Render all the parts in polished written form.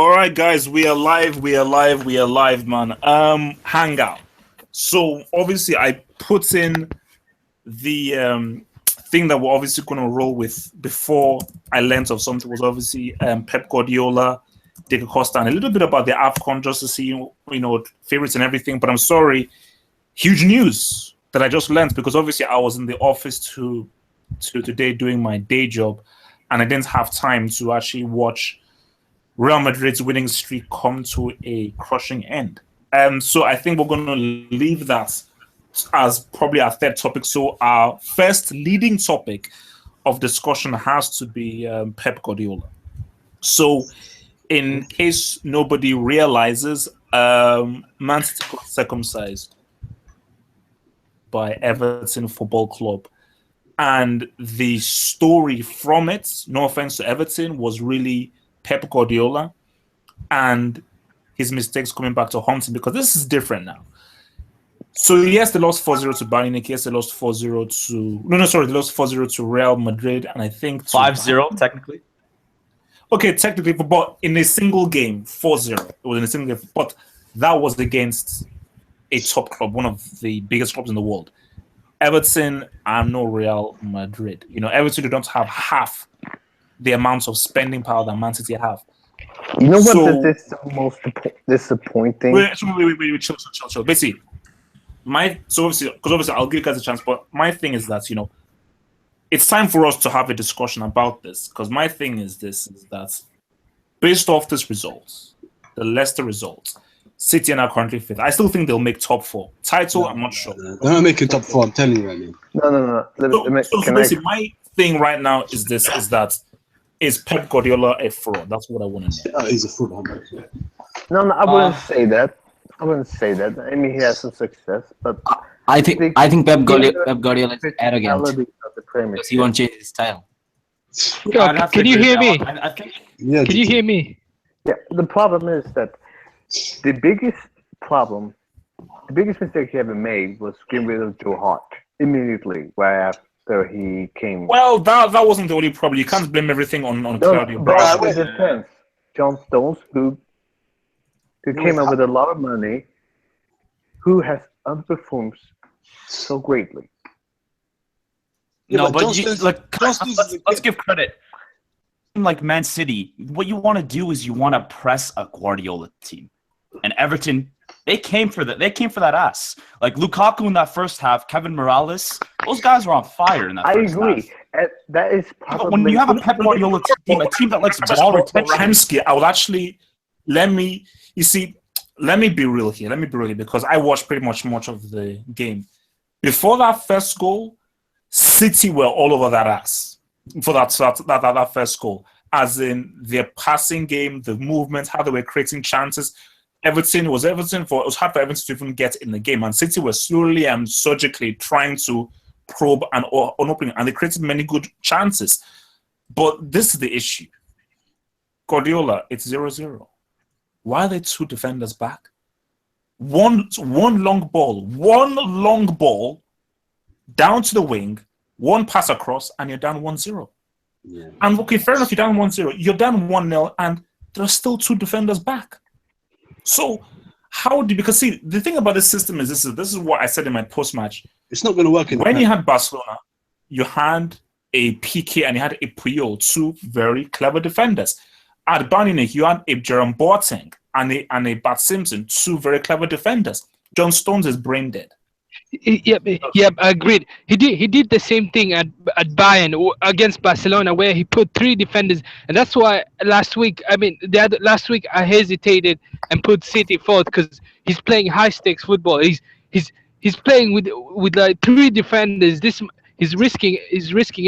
All right, guys, we are live. We are live. We are live, man. Hangout. So obviously, I put in the thing that we're obviously going to roll with before I learned of something was obviously Pep Guardiola, Diego Costa, and a little bit about the AFCON just to see favorites and everything. But I'm sorry, huge news that I just learned because obviously I was in the office to today doing my day job, and I didn't have time to actually watch Real Madrid's winning streak come to a crushing end. So I think we're going to leave that as probably our third topic. So our first leading topic of discussion has to be Pep Guardiola. So in case nobody realizes, Man City got circumcised by Everton Football Club. And the story from it, no offense to Everton, was really Pep Guardiola and his mistakes coming back to haunt him, because this is different now. So yes, they lost 4-0 to Bayern Munich. Yes, they lost 4-0 to they lost 4-0 to Real Madrid, and I think 5-0 technically. Okay, technically, but in a single game, 4-0. It was in a single game, but that was against a top club, one of the biggest clubs in the world. Everton are no Real Madrid. Everton don't have half the amounts of spending power that Man City have. You know what is the most disappointing? Wait, chill. Basically, obviously I'll give you guys a chance, but my thing is that it's time for us to have a discussion about this, because my thing is that based off this results, the Leicester results, City are now currently fifth. I still think they'll make top four. Title, I'm not sure. They're not making top four. I'm telling you right now. No. My thing right now is is Pep Guardiola a fraud? That's what I want to know. He's a fraud. No, I wouldn't say that. I mean, he has some success, but I think Pep Guardiola is arrogant because he won't change his style. Can you hear me? Yeah, Can you hear me? Yeah, the problem is that the biggest mistake he ever made was getting rid of Joe Hart immediately right after he came. Well, that wasn't the only problem. You can't blame everything on Claudio. But I was defense. John Stones, who came up with a lot of money, who has underperformed so greatly. No, but let's give credit. Like Man City, what you want to do is you want to press a Guardiola team, and Everton, they came for that ass. Like Lukaku in that first half, Kevin Morales, those guys were on fire in that first half. I agree. That is probably when you have a Pep Guardiola team, a team that likes ball retention. Ramsky, I would actually let me be real here. Because I watched pretty much of the game. Before that first goal, City were all over that ass for that first goal. As in their passing game, the movement, how they were creating chances. It was hard for Everton to even get in the game, and City were slowly and surgically trying to probe and opening, and they created many good chances. But this is the issue. Guardiola, it's 0-0. Why are there two defenders back? One long ball down to the wing, one pass across, and you're down 1-0. Yeah. And okay, fair enough, you're down 1-0. You're down 1-0, and there are still two defenders back. So because see, the thing about this system is this is what I said in my post-match. It's not going to work. When you had Barcelona, you had a PK and you had a Puyol, two very clever defenders. At Bayern Munich, you had a Jerome Boateng and a Bart Simpson, two very clever defenders. John Stones is brain dead. Yep, agreed. He did the same thing at Bayern against Barcelona, where he put three defenders, and that's why last week I hesitated and put City fourth, because he's playing high stakes football. He's playing with like three defenders. He's risking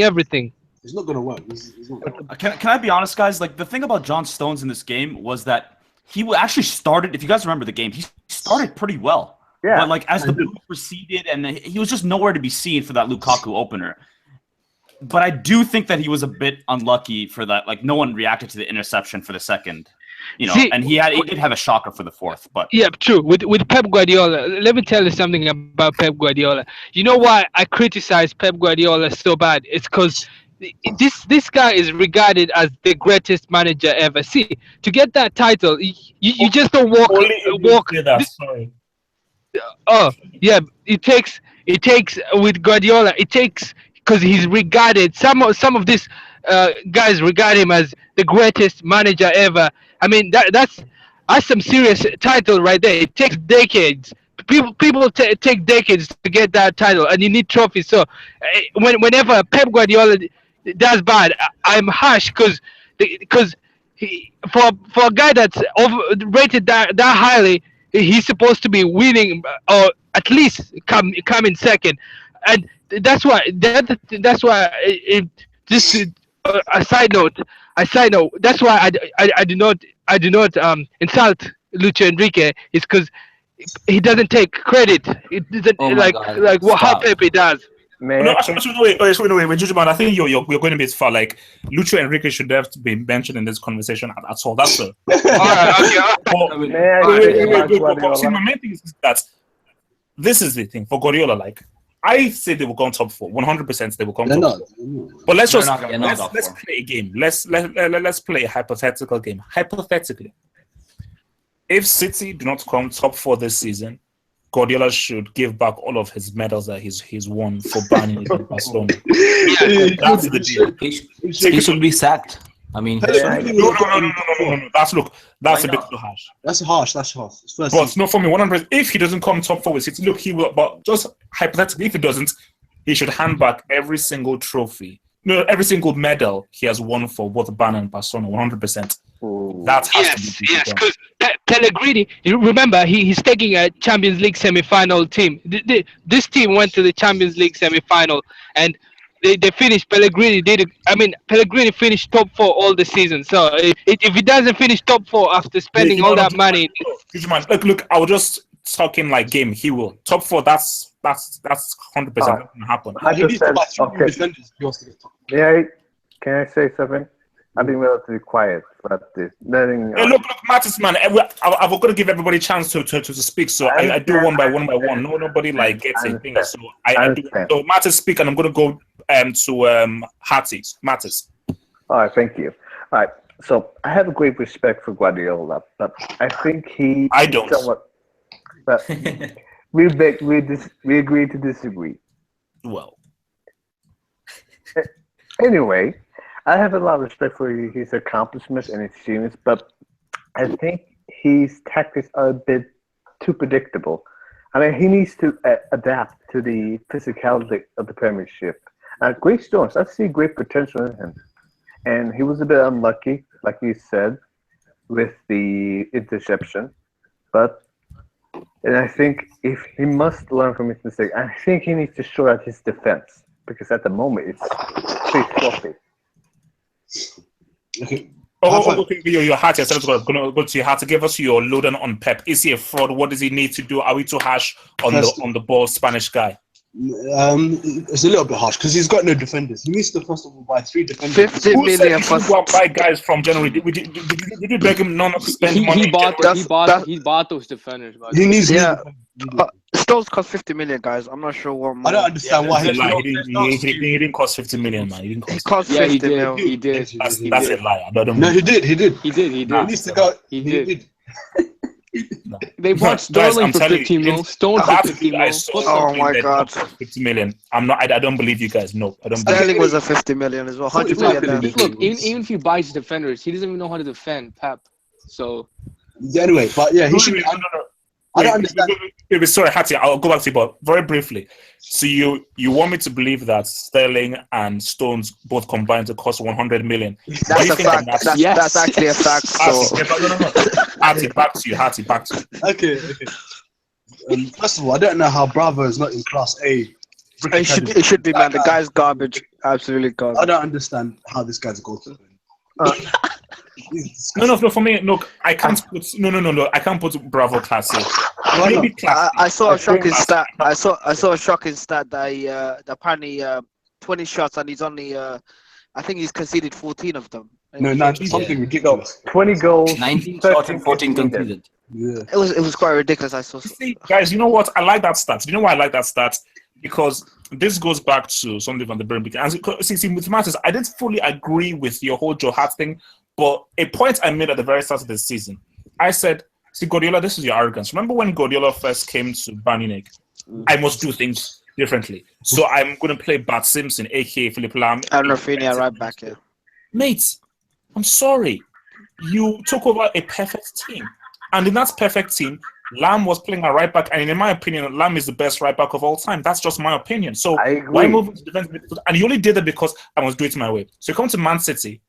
everything. It's not going to work. Can I be honest, guys? Like, the thing about John Stones in this game was that he actually started. If you guys remember the game, he started pretty well. Yeah. But like as the move proceeded, and he was just nowhere to be seen for that Lukaku opener. But I do think that he was a bit unlucky for that. Like, no one reacted to the interception for the second, and he did have a shocker for the fourth. But yeah, true. With Pep Guardiola, let me tell you something about Pep Guardiola. You know why I criticize Pep Guardiola so bad? It's because this guy is regarded as the greatest manager ever. See, to get that title, you just don't Only if you walk. say that. Sorry. Oh yeah, it takes with Guardiola. It takes because he's regarded some of these guys regard him as the greatest manager ever. I mean that's some serious title right there. It takes decades. People take decades to get that title, and you need trophies. So whenever Pep Guardiola does bad, I'm harsh because for a guy that's rated that highly, he's supposed to be winning or at least come in second, and that's why this a side note. That's why I do not insult Lucho Enrique is because he doesn't take credit. It doesn't Oh my God. how Stop. Pepe does. Man, No, actually, wait, Jujuman, I think you're going a bit far. Like Lucho Enrique should have be mentioned in this conversation at all. That's a. All right, okay. But, man, but see, my main thing is that this is the thing for Guardiola. Like I say, they will come top 4. 100% they will come They're top not. 4. But let's just They're not gonna come top let's 4. play a game. Let's play a hypothetical game. Hypothetically, if City do not come top 4 this season, Guardiola should give back all of his medals that he's won for banning against Barcelona. That's the deal. He should be sacked. I mean, he should be. No. That's Why a bit not? too harsh. That's harsh. It's first But no, for me, 100%. If he doesn't come top 4 with City, look, he will. But just hypothetically, if he doesn't, he should hand back every single trophy, every single medal he has won for both Bayern and Barcelona. 100%. That has to be Yes, done. because Pellegrini, you remember, he's taking a Champions League semi-final team. This team went to the Champions League semi-final, and they finished. Pellegrini finished top 4 all the season. So if he doesn't finish top 4 after spending all that money, Look, I will just talk in like game. He will top 4. That's 100% going to happen. 100%. Okay. Yeah, can I say something? I've been relatively quiet about this. Hey, look, Mattis, man. I've got to give everybody a chance to speak. So I do one by one. No, nobody like gets a thing. So I do. So Mattis speak, and I'm going to go to Hattie. Mattis. All right, thank you. All right, so I have a great respect for Guardiola, but I think he. I don't. Somewhat, but we agree to disagree. Well, Anyway, I have a lot of respect for his accomplishments and his achievements, but I think his tactics are a bit too predictable. I mean, he needs to adapt to the physicality of the Premiership. Great Stones, I see great potential in him. And he was a bit unlucky, like you said, with the interception. And I think if he must learn from his mistake, I think he needs to shore out his defense, because at the moment it's pretty sloppy. Okay. okay. Your heart, you're going to go to your heart to give us your lowdown on Pep. Is he a fraud? What does he need to do? Are we too harsh on the ball Spanish guy? It's a little bit harsh because he's got no defenders. He needs to first of all buy 3 defenders. 50 Who said million he for should go and buy guys from January? Did you beg him not to spend money? He bought in January? he bought those defenders. But He needs. Yeah. Stones cost 50 million, guys. I'm not sure what more. I don't understand why That's a lie. he. He didn't cost 50 million, man. He didn't He cost. cost yeah, 50 he mil. did. He did. That's He a did. lie. I don't No, know. he did. He did. He needs to go. He He did. did. They bought Guys, Sterling I'm for telling 15 you, mil. Stones for That 15 I mil. saw Oh something my that God. cost 50 million. I don't believe you guys. No, I don't believe. Sterling was a 50 million as well. 100 Look, million. look, even if he buys defenders, he doesn't even know how to defend Pep. So Anyway, but yeah, he should. No. I don't understand. Wait, sorry, Hattie, I'll go back to you, but very briefly. So you want me to believe that Sterling and Stones both combined to cost 100 million? That's a fact. That's actually a fact. So Hattie, back to you. Okay. First of all, I don't know how Bravo is not in Class A. it should be, man. The guy's garbage. Absolutely I garbage. don't understand how this guy's a goalkeeper. No. For me, look, I can't put. No. I can't put Bravo Class A. Maybe Class I saw a shocking stat. I saw a shocking stat that he apparently 20 shots and he's only I think he's conceded 14 of them. No, something ridiculous. 20 goals, 19 shots and 14 conceded. Yeah. It was quite ridiculous. I saw. See, guys, you know what? I like that stat. You know why I like that stat? because this goes back to something from the very beginning. See, with Martins, I didn't fully agree with your whole Joe Hart thing, but a point I made at the very start of the season, I said, see, Guardiola, this is your arrogance. Remember when Guardiola first came to Bayern Munich? I must do things differently. So I'm going to play Bart Simpson, a.k.a. Philip Lahm. And Rafinha right back here. Mate, I'm sorry. You took over a perfect team. And in that perfect team, Lam was playing a right back, and in my opinion, Lam is the best right back of all time. That's just my opinion. So why move to defense midfield? And he only did it because I must do it my way. So you come to Man City.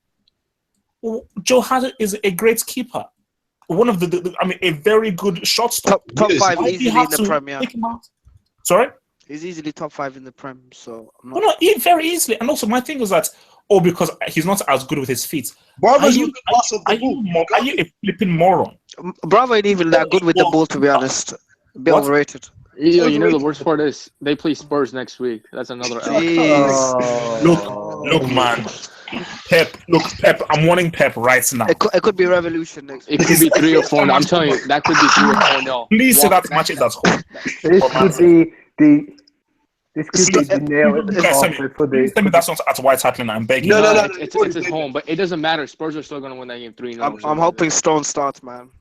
Joe Hart is a great keeper. One of a very good shot stopper. Top 5 easily in the Premier. Sorry? He's easily top 5 in the Prem. So very easily. And also, my thing is that because he's not as good with his feet. Are you a flipping moron? Bravo ain't even that good with the ball, to be honest. Overrated. You know the worst part is they play Spurs next week. That's another Look, man. Pep, I'm wanting Pep right now. It could be revolution next week. It could be 3 or 4. I'm telling you, that could be 3 or 4 0. Please say that match is at home. This could be the nail in the coffin for the. Please tell me that's not at White Hart Lane. I'm begging. No, it's at home, but it doesn't matter. Spurs are still going to win that game 3-0. I'm hoping Stone starts, man.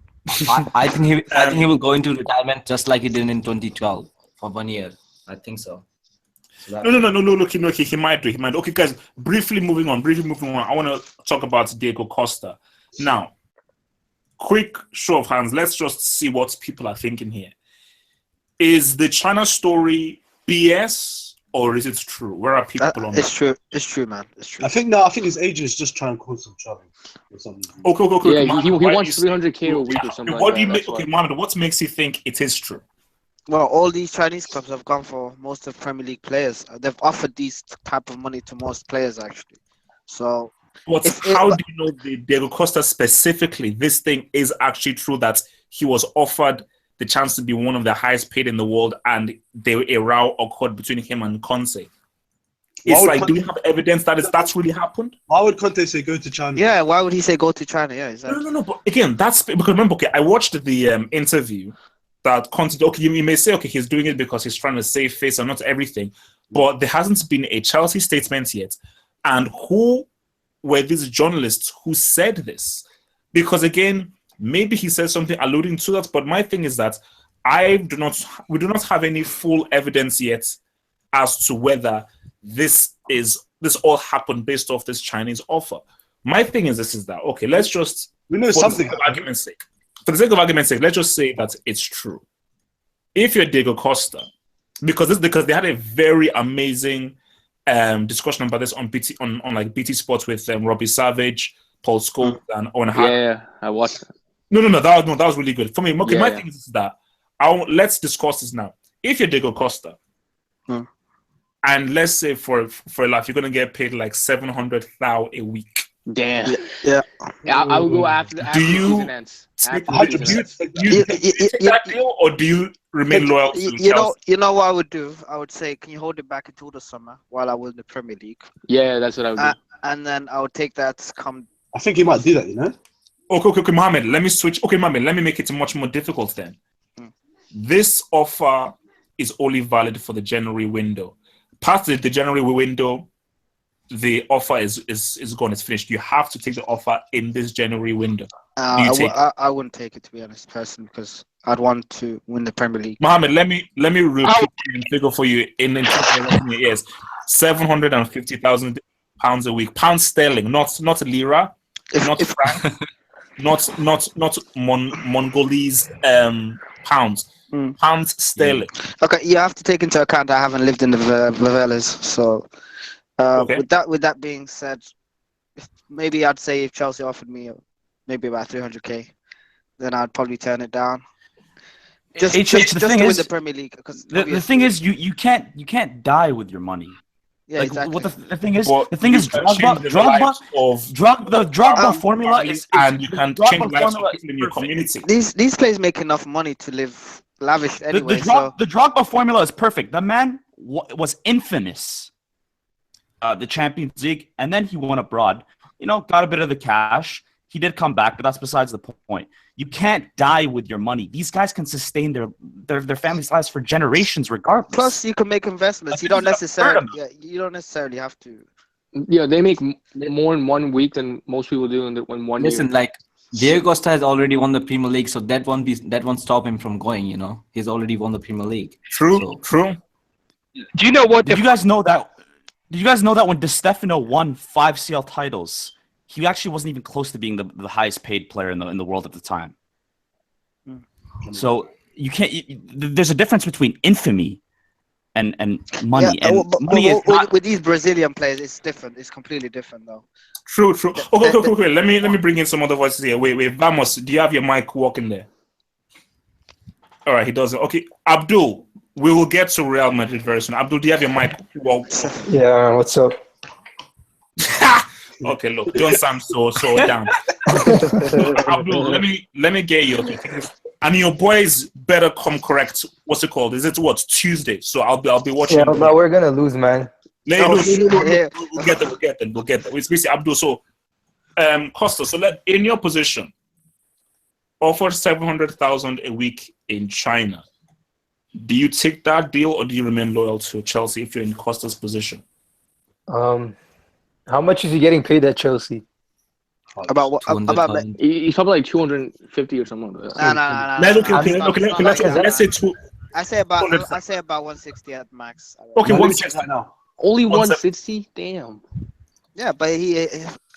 I think he will go into retirement just like he did in 2012 for 1 year. I think so. No. Look, he might do. Okay, guys. Briefly moving on. I want to talk about Diego Costa. Now, quick show of hands. Let's just see what people are thinking here. Is the China story BS or is it true? Where are people on It's true. It's true, man. It's true. I think his agent is just trying to cause some trouble or something. Okay. Yeah, he wants 300K a week or something. Mohammed, what makes you think it is true? Well, all these Chinese clubs have gone for most of Premier League players. They've offered these type of money to most players, actually. So, how do you know the Diego Costa specifically? This thing is actually true that he was offered the chance to be one of the highest paid in the world, and a row occurred between him and Conte. It's like, do we have evidence that that's really happened? Why would Conte say go to China? Yeah, why would he say go to China? Yeah, exactly. No. But again, that's because remember, I watched the interview that Conte. Okay, you may say, he's doing it because he's trying to save face and not everything, but there hasn't been a Chelsea statement yet. And who were these journalists who said this? Because again, maybe he said something alluding to that, but my thing is that we do not have any full evidence yet as to whether this all happened based off this Chinese offer. My thing is let's just we know something. For the sake of argument's sake, let's just say that it's true. If you're Diego Costa, because they had a very amazing discussion about this on BT on BT Sports with Robbie Savage, Paul Scholes, and Owen Hart. Yeah, I watched it. No, that was really good for me. Okay, my thing is that let's discuss this now. If you're Diego Costa, and let's say for life you're gonna get paid like 700,000 a week. Damn. Yeah. I will go after the season ends. Do you take that deal, or do you remain loyal to Chelsea? You know what I would do? I would say, can you hold it back until the summer while I was in the Premier League? Yeah, that's what I would do. And then I would take that come. I think he might do that, you know? Okay, Mohammed, let me switch. Okay, Mohammed, let me make it much more difficult then. This offer is only valid for the January window. Past the January window, the offer is gone, it's finished. You have to take the offer in this January window. I wouldn't take it, to be honest, personally, because I'd want to win the Premier League. Mohammed, let me repeat the figure for you in your ears. £750,000 a week, pounds sterling, not lira, not franc, not Mongolese pounds. Pounds sterling. Okay, you have to take into account I haven't lived in the favelas, so with that being said, maybe I'd say if Chelsea offered me maybe about 300k, then I'd probably turn it down. Just to win the Premier League, because the thing is you can't die with your money. Yeah, exactly. What the thing is, Drogba formula is, and you can change lives in your community. These players make enough money to live lavish anyway. The Drogba formula is perfect. The man was infamous. The Champions League, and then he went abroad. Got a bit of the cash. He did come back, but that's besides the point. You can't die with your money. These guys can sustain their families' lives for generations, regardless. Plus, you can make investments. You don't necessarily have to. Yeah, they make more in 1 week than most people do in 1 year. Listen, like Diego Costa has already won the Premier League, so that won't stop him from going. You know, he's already won the Premier League. True. Do you know what? Did you guys know that? Did you guys know that when Di Stefano won 5 CL titles, he actually wasn't even close to being the highest paid player in the world at the time. So you can't. There's a difference between infamy and money. Yeah, and money is not, with these Brazilian players, it's different. It's completely different, though. True. Okay. Let me bring in some other voices here. Wait. Vamos, do you have your mic working there? All right, he doesn't. Okay, Abdul, we will get to Real Madrid very soon. Abdul, do you have your mic? Yeah, what's up? Okay, look, don't sound so down. Abdul, let me get your things. And your boys better come correct. What's it called? Is it Tuesday? So I'll be watching. Yeah, but we're gonna lose, man. We'll get them. It's basically Abdul. So, Costa. So in your position, offer 700,000 a week in China. Do you take that deal or do you remain loyal to Chelsea if you're in Costa's position? How much is he getting paid at Chelsea? About what? About He's probably like 250 or something. No. Let's say two. I say about 160 at max. Okay, 160 right now. Only 160? Damn. Yeah, but I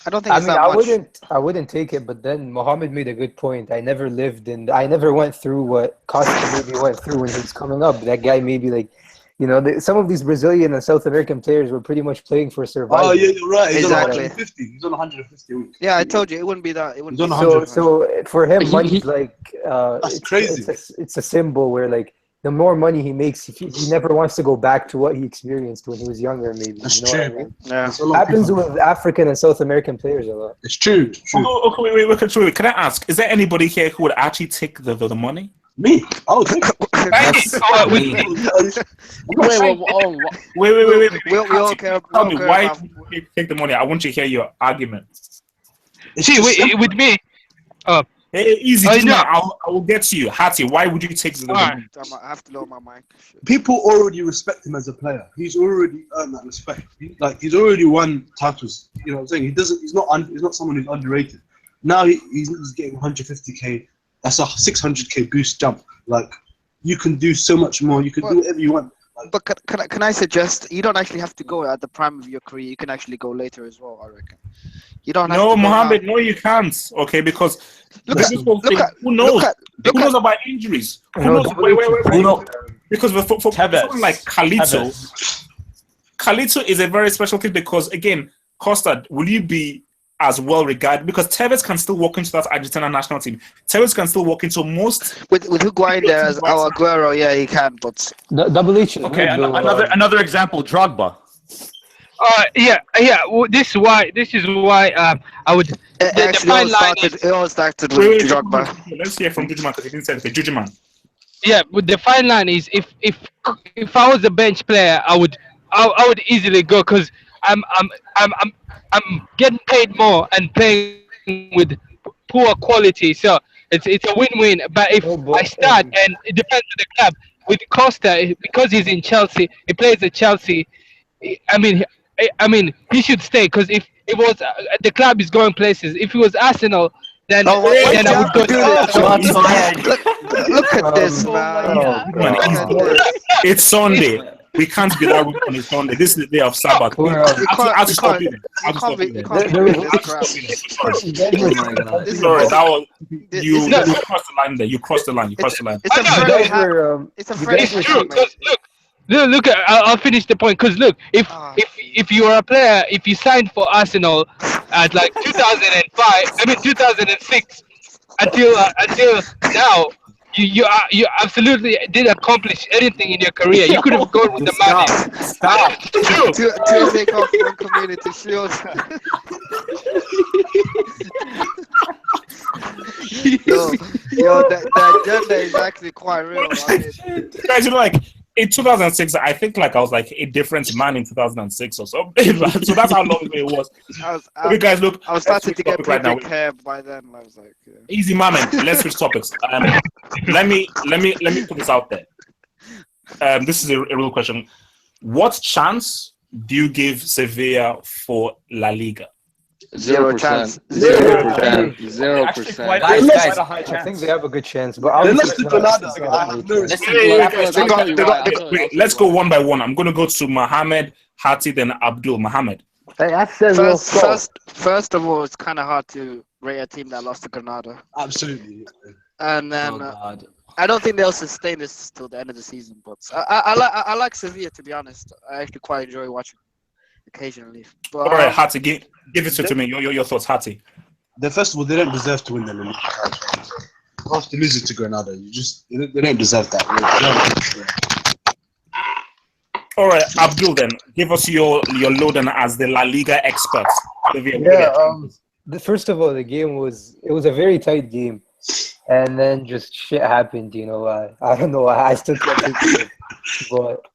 don't think it's that much. I wouldn't take it, but then Mohammed made a good point. I never went through what Costa maybe went through when he was coming up. That guy maybe like, some of these Brazilian and South American players were pretty much playing for survival. Oh yeah, you're right. He's Exactly. on 150. He's on 150 a week. Yeah, I told you it wouldn't be that. It wouldn't be So for him, money's like That's crazy. It's a symbol where like the more money he makes, he never wants to go back to what he experienced when he was younger. Maybe That's you know true. what I mean? Yeah. That's a lot of Happens people. with African and South American players a lot. It's true. Okay, wait. Can I ask? Is there anybody here who would actually take the money? Me? Oh, take it. Wait. We all care. Tell me why would you take the money? I want to hear your argument. See, with me. Hey, easy. no. I will get to you. Hati, why would you take the money? I have to lower my mic. People already respect him as a player. He's already earned that respect. He's already won titles. You know what I'm saying? He's not someone who's underrated. Now he's getting 150k. That's a 600k boost jump. Like, you can do so much more. You can do whatever you want. But can I suggest you don't actually have to go at the prime of your career. You can actually go later as well. I reckon. You don't. Have to go Mohammed. now. No, you can't. Okay, because who knows about injuries? Wait. Because for someone like Carlito is a very special kid because again, Costa, will you be as well regarded because Tevez can still walk into that Argentina national team. Tevez can still walk into most with Higuain there as our Aguero. Yeah, he can. But Double H. Okay, another example, Drogba. Yeah. Well, this is why I would. The fine line it all started with Drogba. Let's hear from Jujuman because he didn't say anything. Jujuman. Yeah, but the fine line is if I was a bench player, I would easily go because I'm getting paid more and playing with poor quality, so it's a win-win. But if I start and it depends on the club. With Costa, because he's in Chelsea, he plays at Chelsea. I mean, he should stay because if it was the club is going places. If it was Arsenal, then I would go to. Look at this, man. It's Sunday. We can't be that weak on a Sunday. This is the day of Sabbath. I'll stop it. Sorry, that was you crossed the line there. You crossed the line. It's a very It's true. Look. I'll finish the point. Because look, if you are a player, if you signed for Arsenal at like 2006 until now. You absolutely didn't accomplish anything in your career. You could have gone with the money. Stop. To take off one community shield. yo, the agenda is actually quite real. Guys, in 2006, I think like I was like a different man in 2006 or so. So that's how long ago it was. Okay, guys, look. I was starting to get right pubic hair by then. I was like, yeah. Easy, man. Let's switch topics. Let me put this out there. This is a real question. What chance do you give Sevilla for La Liga? 0%. 0%. 0%. Guys, I think they have a good chance, but Let's obviously do Granada. Let's go one by one. I'm going to go to Mohammed, Hati, then Abdul. Mohammed. Hey, I said First of all, it's kind of hard to rate a team that lost to Granada. Absolutely. And then I don't think they'll sustain this till the end of the season. But I like Sevilla, to be honest. I actually quite enjoy watching occasionally. But, all right, Hati, give it to me. Your thoughts, Hati. First of all, they don't deserve to win the league. After losing to Granada, they don't deserve that. All right, Abdul, then give us your lowdown as the La Liga expert. First of all, the game was a very tight game, and then just shit happened. You know, I don't know why. I still can't think of it, but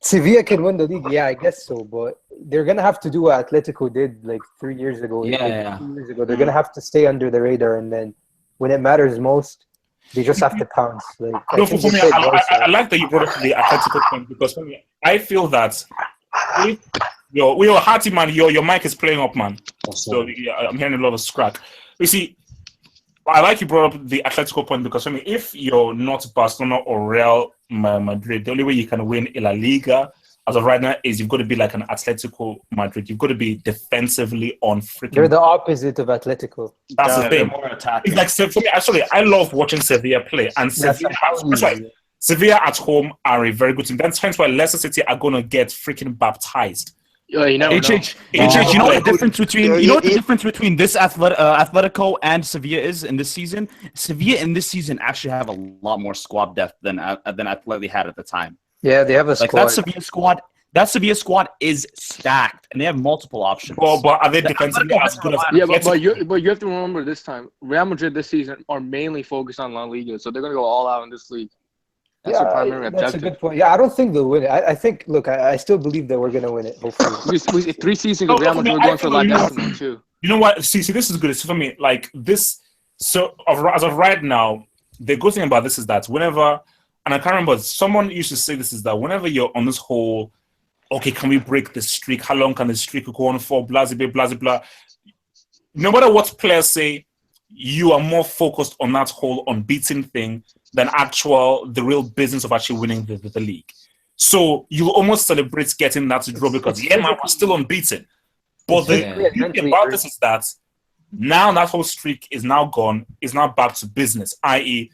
Sevilla can win the league. Yeah, I guess so, but they're gonna have to do what Atletico did like 3 years ago. 2 years ago, they're gonna have to stay under the radar, and then when it matters most, they just have to pounce. Like, no, for me, I like that you brought up the Atletico point, because for me, I feel that if you're Hati, man, your mic is playing up, man. So yeah, I'm hearing a lot of scratch. You see, I like you brought up the Atletico point, because for me, if you're not Barcelona or Real Madrid, the only way you can win La Liga as of right now is you've got to be like an Atletico Madrid. You've got to be defensively on freaking. They're the opposite of Atletico. That's the thing. It's like, for me, actually, I love watching Sevilla play, and Sevilla at home are a very good team. That's hence why Leicester City are going to get freaking baptized. You know what the difference between this Atletico and Sevilla is in this season? Sevilla in this season actually have a lot more squad depth than Atleti had at the time. Yeah, they have a squad. That Sevilla squad is stacked, and they have multiple options. Well, but are they defensively as good as Atletico? Yeah, but you have to remember this time, Real Madrid this season are mainly focused on La Liga, so they're going to go all out in this league. That's their primary objective. That's a good point. Yeah, I don't think they'll win it. I think, look, I still believe that we're going to win it, hopefully. 3 seasons ago, Real Madrid were going for La Liga too. You know what? See, this is good. It's for me, like this. So, as of right now, the good thing about this is that whenever, and I can't remember, someone used to say this, is that whenever you're on this whole, okay, can we break the streak? How long can the streak go on for? Blah, blah, blah, blah. No matter what players say, you are more focused on that whole unbeaten thing than the real business of actually winning the league. So you almost celebrate getting that draw because, man, we're still unbeaten. But the thing about this is that now that whole streak is now gone, is now back to business, i.e.,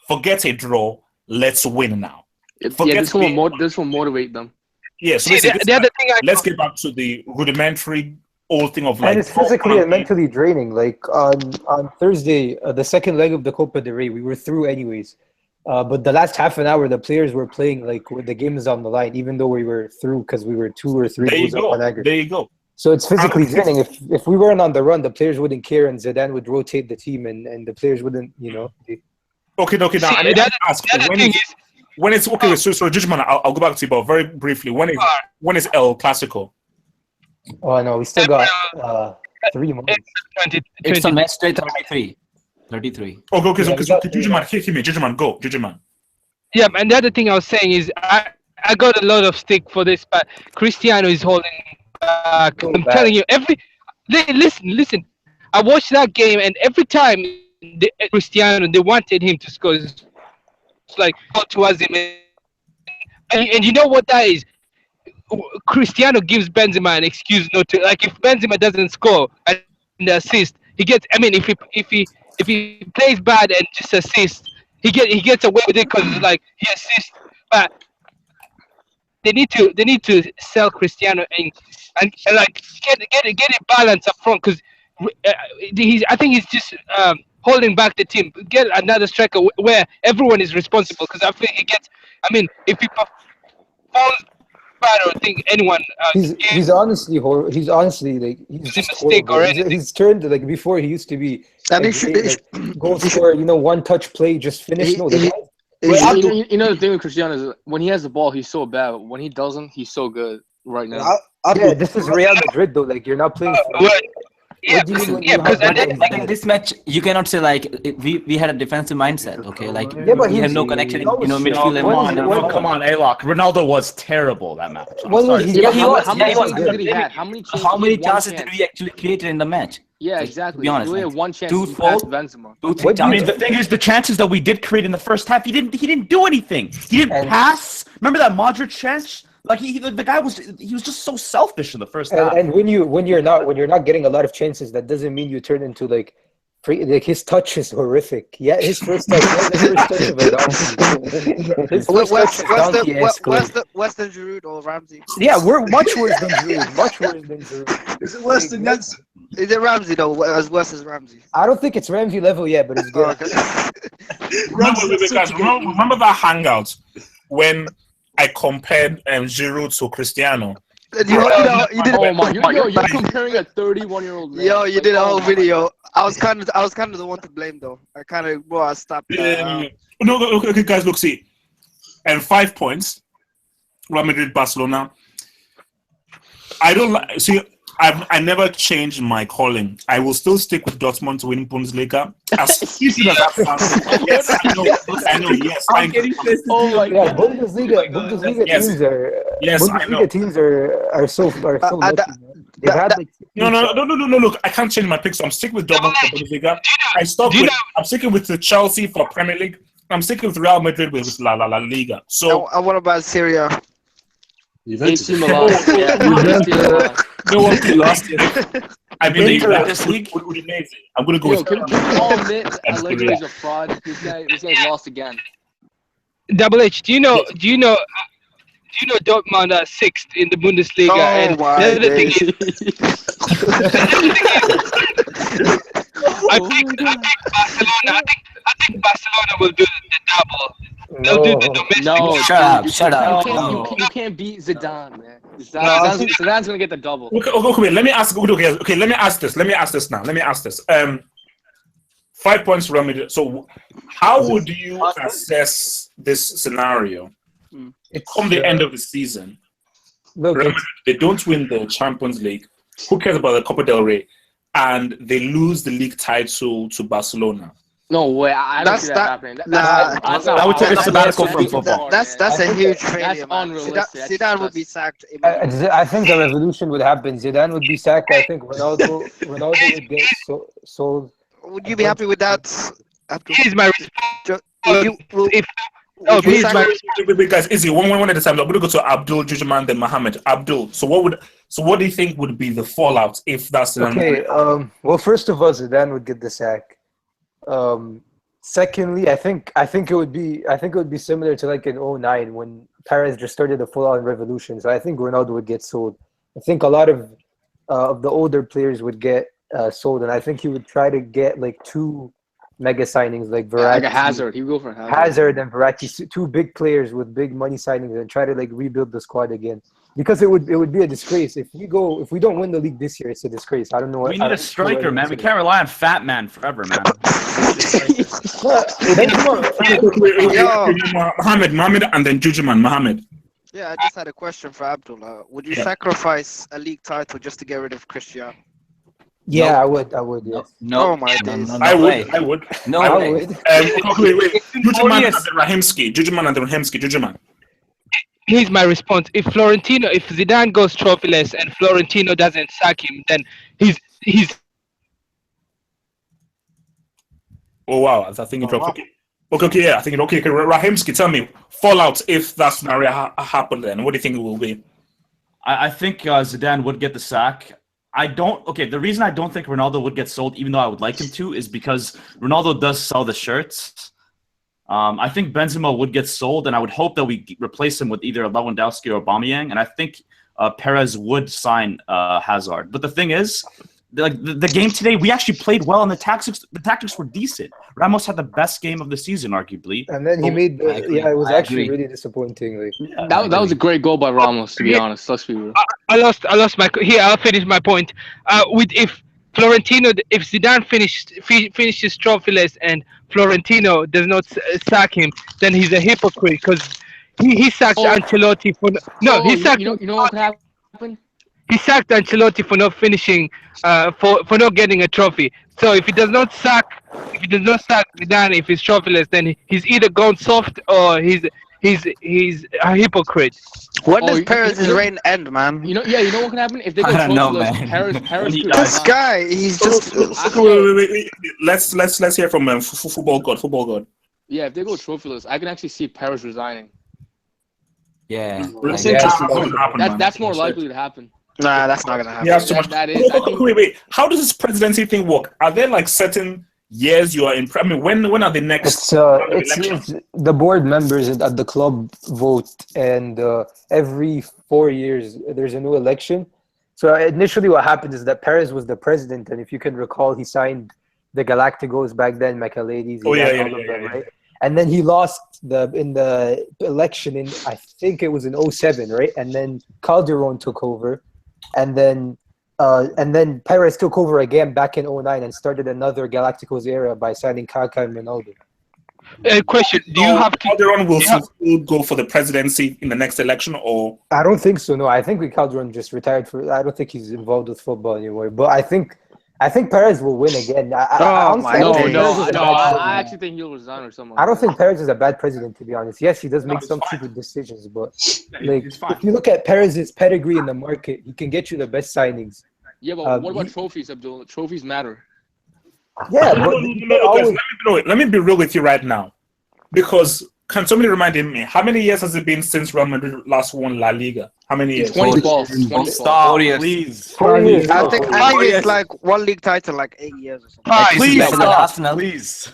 forget a draw, let's win now. This will motivate them. Yeah, so let's get back to the rudimentary old thing of like. And it's physically and mentally draining. Like on Thursday, the second leg of the Copa del Rey, we were through anyways. But the last half an hour, the players were playing like when the game is on the line, even though we were through because we were 2 or 3 goals up on aggregate. There you go. So it's physically draining. If we weren't on the run, the players wouldn't care, and Zidane would rotate the team, and the players wouldn't, Okay. Now I need to ask when it's okay. So Judgman, I'll go back to you, but very briefly, when is El Clasico? Oh no, we still got 3 months. It's a match day 33. Okay, so Judgman, hit me. Judgman, go. Judgman. Yeah, and the other thing I was saying is I got a lot of stick for this, but Cristiano is holding back. I'm telling you, listen. I watched that game, and every time Cristiano, they wanted him to score. It's like towards him, and you know what that is? Cristiano gives Benzema an excuse not to. Like if Benzema doesn't score and the assist, he gets. I mean, if he plays bad and just assists, he gets away with it because like he assists. But they need to sell Cristiano and like get it balanced up front because I think he's just holding back the team. Get another striker where everyone is responsible because I think he gets. I mean, if he performs. I don't think anyone. He's honestly like he's just horrible. He's turned like before he used to be. And he should goal scorer, one touch play, just finish. You know the thing with Cristiano is when he has the ball, he's so bad. But when he doesn't, he's so good right now. Yeah, this is Real Madrid though. Like you're not playing for. Yeah, What do you mean when yeah, you because have But in this match, you cannot say like we had a defensive mindset. Okay, like Yeah, but we he had no was- connection. he In, always- midfield and when midfield. is- when- Come on, A-Lock. Ronaldo was terrible that match. I'm When was sorry. he- Yeah, he was. How Yeah, many he was. chances did he had? How many chances? How many He had one chances chance. did we actually create in the match? Yeah, Like, exactly. To be honest, He had like, one chance. two He fault, passed Benzema. 2-3 What do I you- mean, the thing is, the chances that we did create in the first half, he didn't do anything. He didn't And- pass. Remember that Modric chance? Like the guy was just so selfish in the first half. And when you're not getting a lot of chances, that doesn't mean you turn into like his touch is horrific. Yeah, his first touch, of a donkey. His first touch is donkey-esque. Western Giroud or Ramsey? Yeah, we're much worse than Giroud. Much worse than Giroud. Is it worse than Jensen? Is it Ramsey though? As worse as Ramsey? I don't think it's Ramsey level yet, but it's good. Remember that hangout when I compared Giroud to Cristiano? You did Oh my! You're comparing a 31-year-old man. Yo, you did a whole my video. I was kind of the one to blame though. I stopped. No, okay, guys, look, see, and 5 points. Real Madrid, Barcelona. I don't like. See, I never changed my calling. I will still stick with Dortmund to win Bundesliga. As easy as that sounds. Yes, I know. Yes, I'm getting this. Oh my Yeah, God. Bundesliga Yes. teams are. Yes, I know. Bundesliga teams are so lucky. Man. They've had like No. Look, I can't change my pick, so I'm sticking with Dortmund for Bundesliga. I'm sticking with the Chelsea for Premier League. I'm sticking with Real Madrid with La Liga. So I want about Syria. AC Milan. Yeah, AC Milan. no one played last year. I believe that this league would be amazing. I'm gonna go Yo, with. can we all admit that Allegri is a fraud? This guy's lost again. Double H, do you know Dortmund are sixth in the Bundesliga? Oh and my the other thing days. is, I think Barcelona will do the double. They'll do the domestic. No, Shut up. You can't beat Zidane, man. Zidane's gonna get the double. Okay, let me ask. Okay, let me ask this. Let me ask this. 5 points, Real Madrid. So, how would you assess this scenario? Come the end of the season, look. Real Madrid, they don't win the Champions League. Who cares about the Copa del Rey? And they lose the league title to Barcelona. No way, I don't see that happening. I would take a sabbatical from football. That's a huge failure. That's Man. unrealistic. Zidane would be sacked. I think the revolution would happen. Zidane would be sacked. I think Ronaldo would get sold. Would you be happy with that? Here's my response. Wait, guys, easy. One at a time. I'm gonna go to Abdul, Jujuman, then Mohammed. Abdul. So what do you think would be the fallout if that's okay? Well, first of all, Zidane would get the sack. Secondly, I think it would be similar to like in 2009 when Perez just started the full-on revolution. So I think Ronaldo would get sold. I think a lot of the older players would get sold, and I think he would try to get like two mega signings like Verratti, like a Hazard. He would go for Hazard and Verratti, two big players with big money signings, and try to like rebuild the squad again. Because it would be a disgrace if we don't win the league this year. It's a disgrace. I don't know. We need a striker, man. We can't rely on Fat Man forever, man. Mohammed, and then Jujuman. Mohammed. Yeah, I just had a question for Abdullah. Would you sacrifice a league title just to get rid of Cristiano? Yeah, I would. Yes. No, my days. I would. No, I way. would. Wait. Jujuman and then Rahimski. Jujuman. Here's my response. If Zidane goes trophyless and Florentino doesn't sack him, then he's. Oh wow! I think it dropped. Okay, yeah. I think okay. Rahimski, tell me fallout if that scenario happened. Then what do you think it will be? I think Zidane would get the sack. The reason I don't think Ronaldo would get sold, even though I would like him to, is because Ronaldo does sell the shirts. I think Benzema would get sold, and I would hope that we replace him with either Lewandowski or Aubameyang, and I think Perez would sign Hazard. But the thing is, the game today, we actually played well, and the tactics were decent. Ramos had the best game of the season, arguably. And then he made it was actually really disappointing. Like, that was a great goal by Ramos, to be honest. Let's be real. I lost my. Here, I'll finish my point. If Zidane finishes trophyless and Florentino does not sack him, then he's a hypocrite because he sacked Ancelotti for he sacked you know what could happen? he sacked Ancelotti for not finishing for not getting a trophy. So if he does not sack Zidane if he's trophyless, then he's either gone soft or he's a hypocrite. When does Perez's reign end, man? You know what can happen if they go I don't know, trophyless. man. Perez could This guy, he's just. Wait. Let's hear from football god. Yeah, if they go trophyless, I can actually see Perez resigning. Yeah. That's more likely to happen. Nah, that's not gonna happen. Yeah, too much. That is. I think, Wait. How does this presidency thing work? Are there like certain years you are in? I mean, when are the next? It's the board members at the club vote, and every 4 years there's a new election. So initially, what happened is that Perez was the president, and if you can recall, he signed the Galacticos back then, Michaelides. Right? And then he lost in the election in I think it was in 2007, right? And then Calderon took over, and then Perez took over again back in 2009 and started another Galacticos era by signing Kaká and Ronaldo. Question: do you have Calderon will still go for the presidency in the next election, or? I don't think so. No, I think Calderon just retired I don't think he's involved with football anymore. But I think Perez will win again. I actually think he'll resign or something. I don't think Perez is a bad president, to be honest. Yes, he does make some stupid decisions, but if you look at Perez's pedigree in the market, he can get you the best signings. Yeah, but what about trophies, Abdul? Trophies matter. Yeah, let me be real with you right now, because can somebody remind me how many years has it been since Real Madrid last won La Liga? How many years? 20 balls. Stop, please. I think it's like one league title, like 8 years or something. Please stop. Arsenal. Please.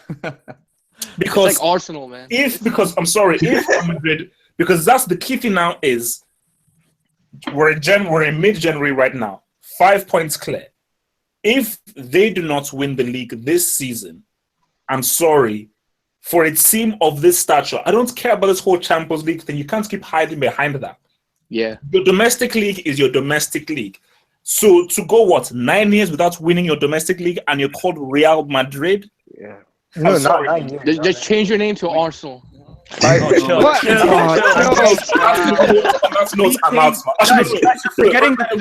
Because it's like Arsenal, man. If Real Madrid, because that's the key thing now is we're in mid-January right now, 5 points clear. If they do not win the league this season, I'm sorry, for a team of this stature, I don't care about this whole Champions League thing. You can't keep hiding behind that. Yeah. Your domestic league is your domestic league. So to go, 9 years without winning your domestic league and you're called Real Madrid? Yeah. No, not 9 years. Just change your name to Arsenal. Forgetting that in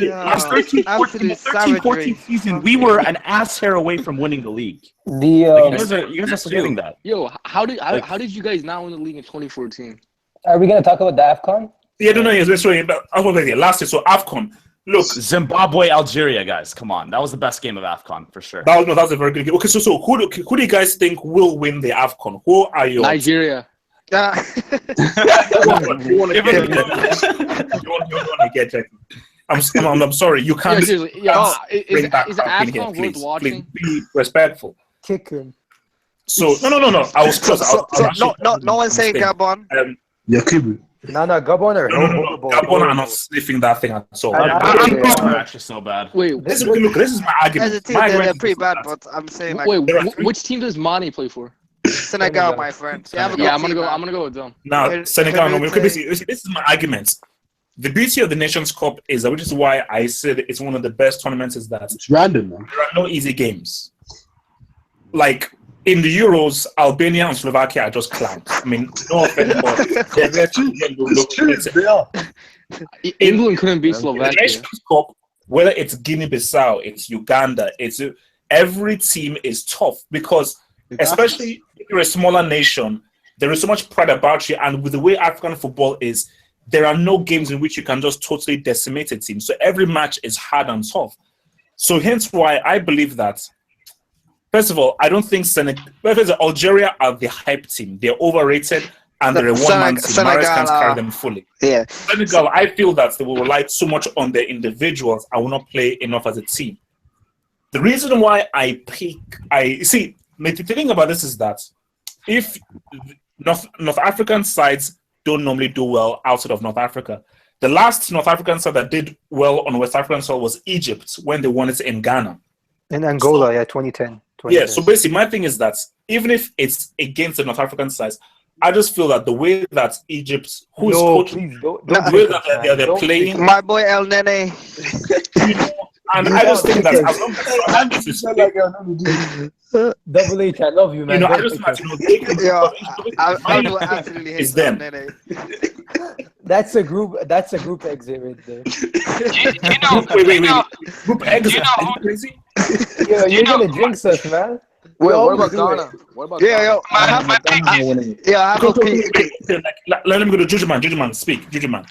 13-14 season, we were an ass hair away from winning the league. You guys are forgetting that. Yo, how did you guys not win the league in 2014? Are we gonna talk about the AFCON? Yeah, no, yes, last year. So AFCON. Look, Zimbabwe, Algeria, guys, come on. That was the best game of AFCON for sure. That was a very good game. Okay, so who do you guys think will win the AFCON? Who are you? Nigeria. You want to get Jack. I'm sorry, you can't. Is AFCON worth watching? Please be respectful. Kick him. So no. I was close. No one's saying Gabon. Yakubu. No, Gabon or Gabon are not sniffing that thing at all. They're actually so bad. Wait, this is my argument. As a team, they're pretty bad, but I'm saying like. Wait, which team does Mane play for? Senegal, my friend. I'm gonna go with them. Now, Senegal. No, this is my argument. The beauty of the Nations Cup is that, which is why I said it's one of the best tournaments, is that it's random, man. There are no easy games. Like in the Euros, Albania and Slovakia are just clowns. I mean, no offense, but England couldn't beat Slovakia. The Nations Cup, whether it's Guinea-Bissau, it's Uganda, every team is tough because, especially if you're a smaller nation, there is so much pride about you, and with the way African football is, there are no games in which you can just totally decimate a team. So every match is hard and tough. So hence why I believe that, first of all, I don't think Algeria are the hype team. They're overrated and they're a one-man team. Mahrez can't carry them fully. Yeah. Senegal, I feel that they will rely so much on their individuals and will not play enough as a team. The reason why the thing about this is that if North African sides don't normally do well outside of North Africa. The last North African side that did well on West African soil was Egypt when they won it in Ghana. In Angola, 2010. Yeah, so basically my thing is that even if it's against the North African sides, I just feel that the way that Egypt, they're playing, my boy El Nene. And I just think that as long as Double H, I love you, man. I Don't just pick us. absolutely hate It's them. That's a group exit right there. Wait. Group exit. Are you crazy? Yo, you're gonna jinx us, man. Wait, You what always about do Ghana? it. What about Yeah, Ghana? yo, I have my pick. Yeah, I have Let him go to Jujuman, speak. Jujuman.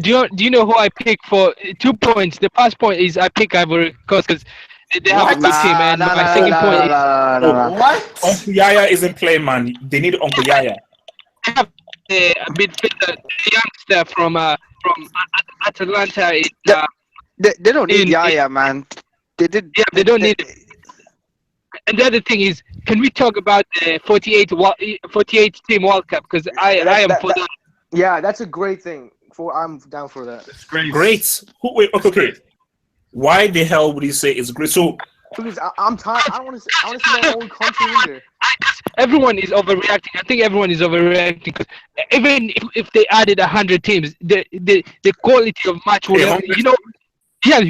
Do you know who I pick for 2 points? The first point is I pick Ivory Coast because they have a good team, and my second point is What? Uncle Yaya isn't playing, man. They need Uncle Yaya. they have a midfielder, the youngster from Atlanta. They don't need Yaya, man. They did. Yeah, they don't need it. And the other thing is, can we talk about the 48 team World Cup? Because I am for that. Yeah, that's a great thing. I'm down for that. Great. Okay. Why the hell would you say it's great? So Because I'm tired. I want to see my own country in there. Everyone is overreacting. I think everyone is overreacting because even if they added 100 teams, the quality of match will, you know what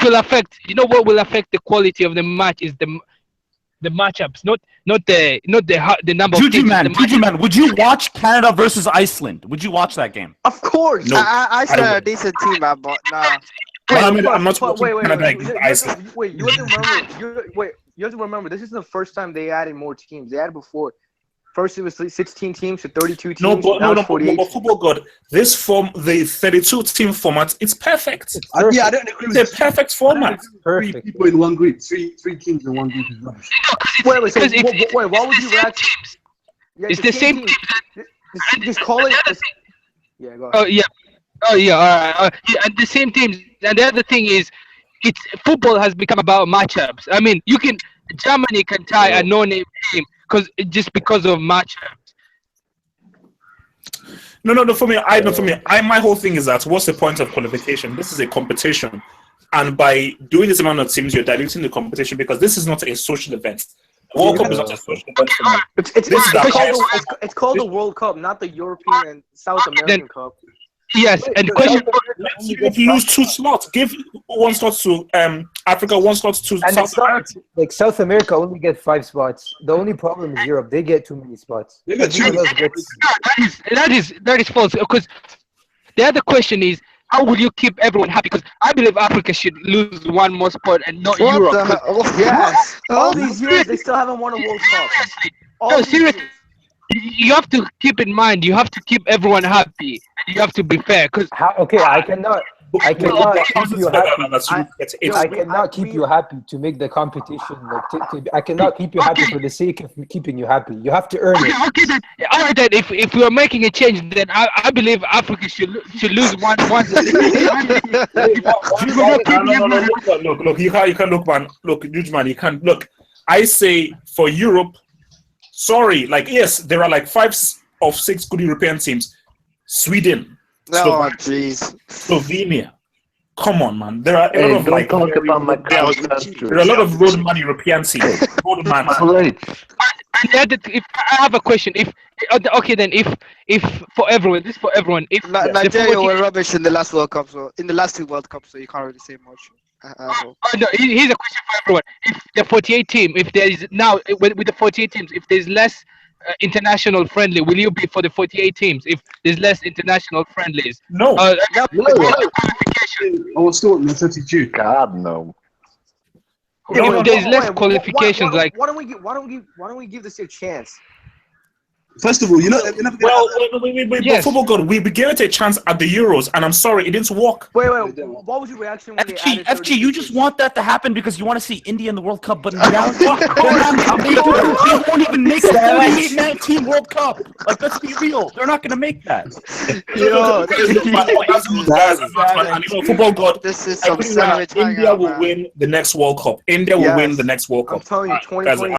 will affect. You know what will affect the quality of the match is the matchups, not the number of teams. Juju man, would you watch Canada versus Iceland? Would you watch that game? Of course. No, I said a decent team, but nah. I'm not watching Canada Wait. against Iceland. Wait, you have to remember. You have to remember. This is the first time they added more teams. They added before. First it was 16 teams to 32 teams. No, but 48. football god. This form, the 32-team format, it's perfect. Yeah, I don't agree with It's a perfect format. three people in one group. Three teams in one group is rubbish. Wait, why would you react? It's the same teams. Just call it. Yeah, go ahead. Oh yeah. All right. And the same teams. And the other thing is, football has become about matchups. I mean, Germany can tie a no-name team because of matchups. No. For me, my whole thing is that what's the point of qualification? This is a competition, and by doing this amount of teams, you're diluting the competition because this is not a social event. The World Cup is not a social event for me. It's called the World Cup, not the European and South American Cup. Yes, and the question. If you lose 2 slots, give 1 slot to Africa, 1 slot to South America. Like South America only get 5 spots. The only problem is Europe. They get too many spots. They get too many. That is false. Because the other question is, how will you keep everyone happy? Because I believe Africa should lose 1 more spot and not Europe. Yes. All these years they still haven't won a World Cup. No, seriously. You have to keep in mind. You have to keep everyone happy. You have to be fair. I cannot keep you happy. I cannot keep you happy to make the competition. I cannot keep you happy for the sake of keeping you happy. You have to earn it. Okay, then. All right, then. If we are making a change, then I believe Africa should lose one. Look, you can't look, man. Look, huge man, you can't look. I say for Europe. Sorry, yes, there are 5 of 6 good European teams. Sweden, Slovenia. Come on, man. There are a lot of there are a lot of roadman European teams. Roadman. If I have a question, if for everyone, this is for everyone. If Nigeria were rubbish in the last World Cup, so in the last 2 World Cups, so you can't really say much. No, here's a question for everyone. If the 48 team, if there is now with the 48 teams, if there's less international friendly, will you be for the 48 teams? If there's less international friendlies, no. I will still want the 32. God no. If there's less qualifications, why don't we give this a chance? First of all, but football god, we gave it a chance at the Euros, and I'm sorry, it didn't work. Wait, what was your reaction when FG, you just want that to happen because you want to see India in the World Cup, but now they won't even make the 48-team World Cup. Let's be real, they're not going to make that. Football god, this is some India will win the next World Cup. India will win the next World Cup. I'm telling you, 2026